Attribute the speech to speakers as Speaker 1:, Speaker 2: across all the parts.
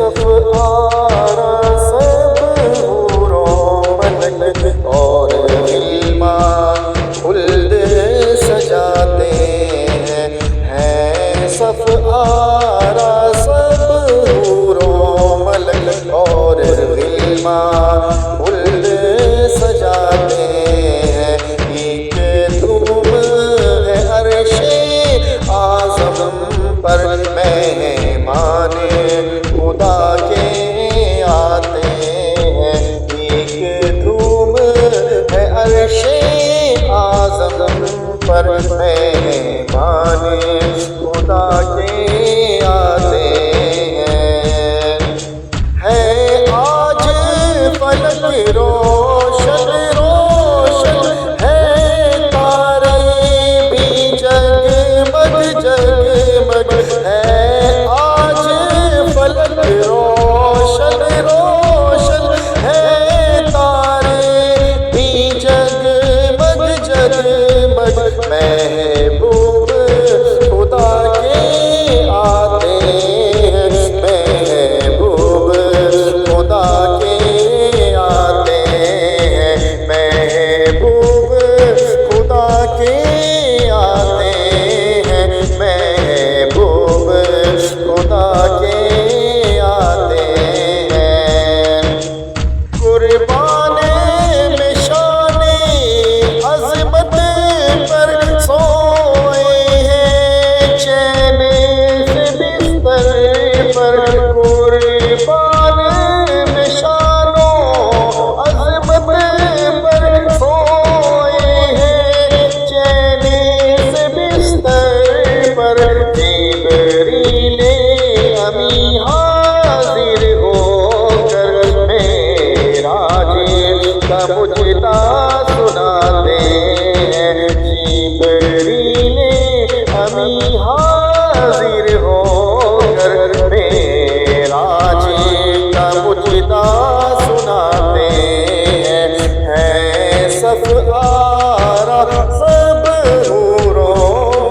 Speaker 1: सफ आरा सब हूरों मलक और गिलमान खुल्द सजाते हैं सफ आरा सब हूरों मलक और गिलमान खुल्द सजाते हैं। एक धूम है अर्शे आज़म पर मेहमान खुदा के आते हैं। एक धूम है अर्शे आज़म पर मेहमान खुदा के आते हैं। है आज फलक रोशन रोशन है तारे भी जगमग जगमग है। आज फलक रोशन रोशन है तारे भी जगमग जगमग महबूब खुदा के आते हैं। महबूब खुदा के आते हैं। महबूब खुदा के आते हैं। महबूब खुदा के आते हैं। कुर्बाने में शाने अज़मत पर सोए हैं चैन से बिस्तर पर। कुर्बाने में शानो अज़मत पर सोए हैं चैन से बिस्तर पर। जिब्रीले अमी हाजिर होकर मेराज का मुजदा सुनाते हैं। जिब्रीले अमी हाजिर होकर मेराज का मुजदा सुनाते हैं। है सफ आरा सब हूरों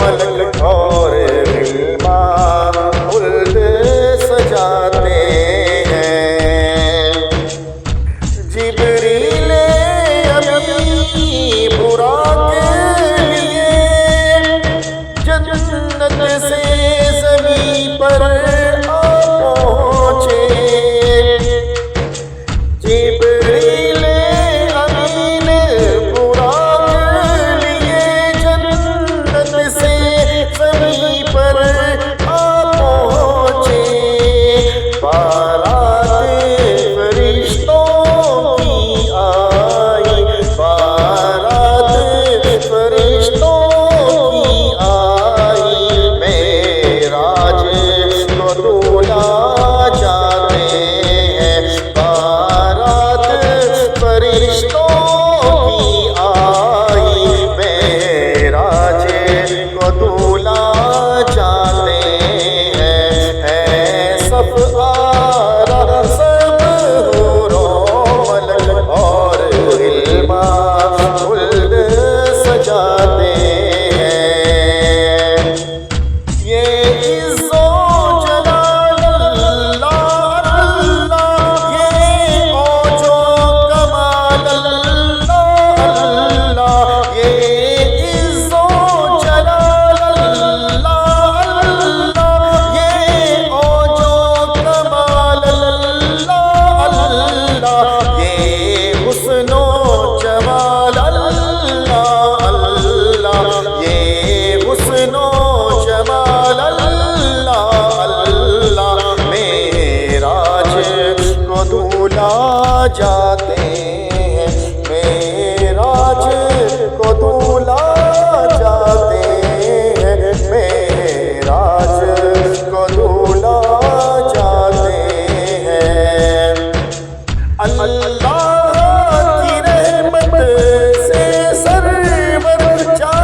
Speaker 1: मलक और गिलमान खुल्द सजाते हैं। जिब्रीले अमी बुराक लिए जन्नत से ज़मीं पर आ पहुँचे। जिब्रीले अमीन बुराक लिए जन्नत से ज़मीं पर आ पहुँचे। बारात फरिश्तों की आई बारात फरिश्तों की आई। मेराज को दूल्हा जाते हैं। बारात फरिश्तों की आई मेराज को दूल्हा जाते हैं। है सफ आरा सब हूरों मलक और गिलमान खुल्द सजाते हैं। ये इज़्ज़ो जलाल अल्लाह अल्लाह ये औजो कमाल अल्लाह अल्लाह। ये इज़्ज़ो जलाल अल्लाह अल्लाह ये औजो कमाल अल्लाह अल्लाह। ये हुस्नो जमाल अल्लाह अल्लाह। ये हुस्नो जमाल अल्लाह अल्लाह। मेराज को दूल्हा जाते हैं। मेराज को दूल्हा जाते हैं। मेराज को दूल्हा जाते हैं। अल्लाह की रहमत से सरवर जा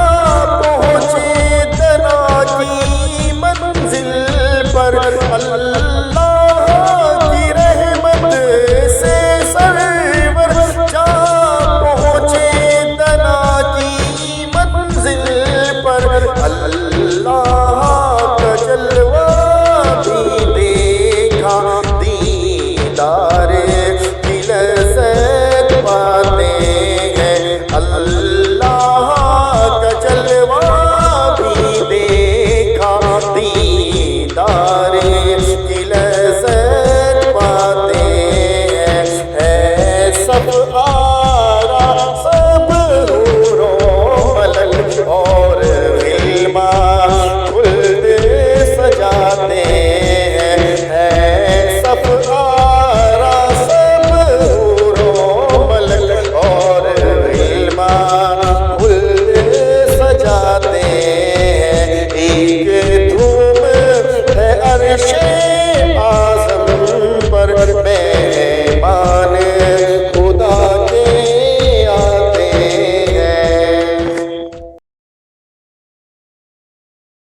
Speaker 1: पहुँचे दना की मंजिल पर। अल्लाह